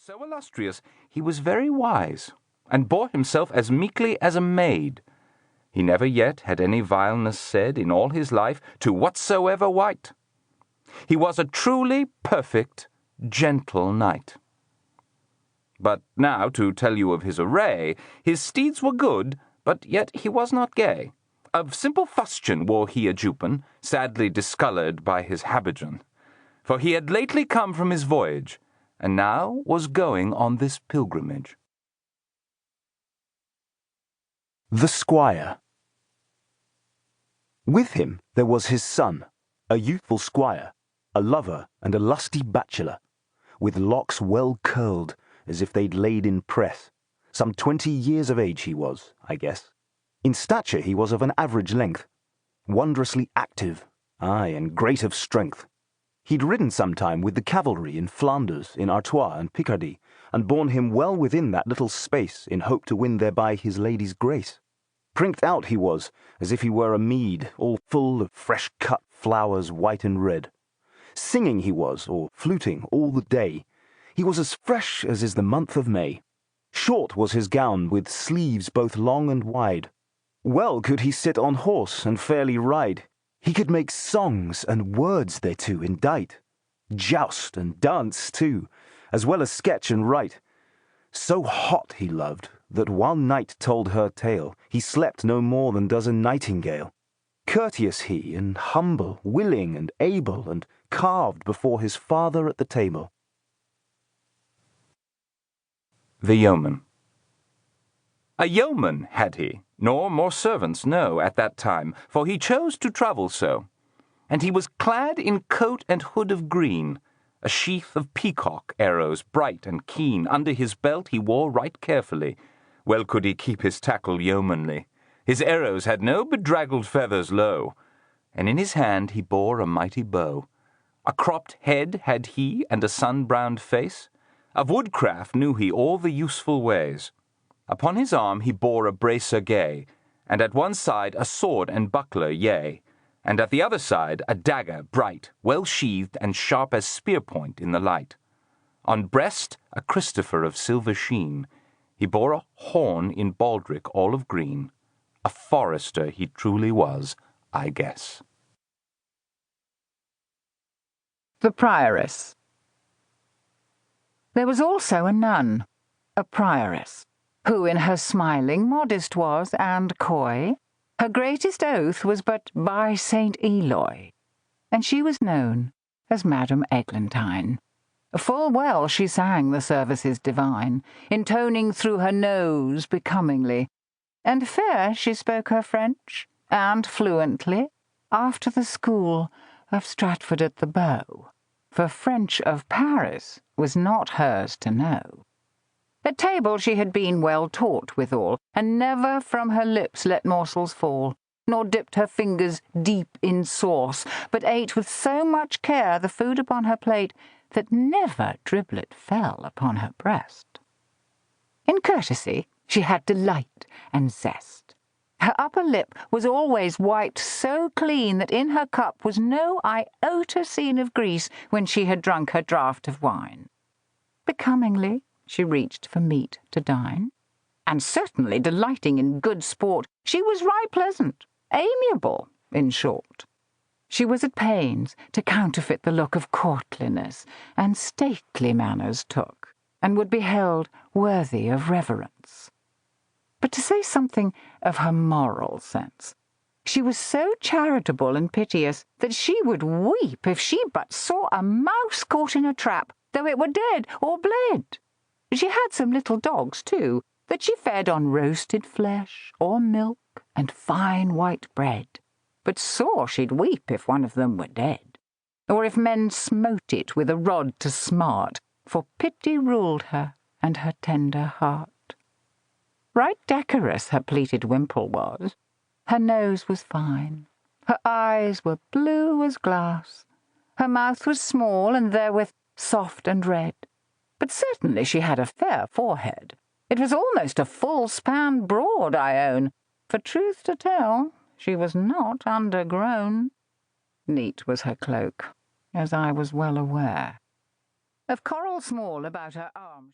So illustrious, he was very wise, and bore himself as meekly as a maid. He never yet had any vileness said in all his life to whatsoever wight. He was a truly perfect, gentle knight. But now to tell you of his array, his steeds were good, but yet he was not gay. Of simple fustian wore he a juppon, sadly discoloured by his habergeon. For he had lately come from his voyage, and now was going on this pilgrimage. The Squire. With him there was his son, a youthful squire, a lover and a lusty bachelor, with locks well curled, as if they'd laid in press. Some 20 years of age he was, I guess. In stature he was of an average length, wondrously active, aye, and great of strength. He'd ridden sometime with the cavalry in Flanders, in Artois and Picardy, and borne him well within that little space, in hope to win thereby his lady's grace. Prinked out he was, as if he were a mead, all full of fresh-cut flowers white and red. Singing he was, or fluting, all the day. He was as fresh as is the month of May. Short was his gown, with sleeves both long and wide. Well could he sit on horse and fairly ride. He could make songs and words thereto indite, joust and dance too, as well as sketch and write. So hot he loved, that while night told her tale, he slept no more than does a nightingale. Courteous he, and humble, willing and able, and carved before his father at the table. The Yeoman. A yeoman had he, nor more servants, no, at that time, for he chose to travel so. And he was clad in coat and hood of green, a sheath of peacock arrows bright and keen under his belt he wore right carefully. Well could he keep his tackle yeomanly. His arrows had no bedraggled feathers low, and in his hand he bore a mighty bow. A cropped head had he, and a sun-browned face. Of woodcraft knew he all the useful ways. Upon his arm he bore a bracer gay, and at one side a sword and buckler, yea, and at the other side a dagger bright, well sheathed and sharp as spear-point in the light. On breast a Christopher of silver sheen. He bore a horn in baldric all of green. A forester he truly was, I guess. The Prioress. There was also a nun, a prioress, who in her smiling modest was, and coy. Her greatest oath was but by Saint Eloi, and she was known as Madam Eglantine. Full well she sang the services divine, intoning through her nose becomingly, and fair she spoke her French, and fluently, after the school of Stratford at the Bow, for French of Paris was not hers to know. At table she had been well taught withal, and never from her lips let morsels fall, nor dipped her fingers deep in sauce, but ate with so much care the food upon her plate that never driblet fell upon her breast. In courtesy she had delight and zest. Her upper lip was always wiped so clean that in her cup was no iota seen of grease when she had drunk her draught of wine. Becomingly she reached for meat to dine, and certainly delighting in good sport, she was right pleasant, amiable, in short. She was at pains to counterfeit the look of courtliness, and stately manners took, and would be held worthy of reverence. But to say something of her moral sense, she was so charitable and piteous that she would weep if she but saw a mouse caught in a trap, though it were dead or bled. She had some little dogs, too, that she fed on roasted flesh, or milk, and fine white bread. But sore she'd weep if one of them were dead, or if men smote it with a rod to smart, for pity ruled her and her tender heart. Right decorous her pleated wimple was. Her nose was fine, her eyes were blue as glass, her mouth was small and therewith soft and red. But certainly she had a fair forehead. It was almost a full span broad, I own. For truth to tell, she was not undergrown. Neat was her cloak, as I was well aware. Of coral small about her arms.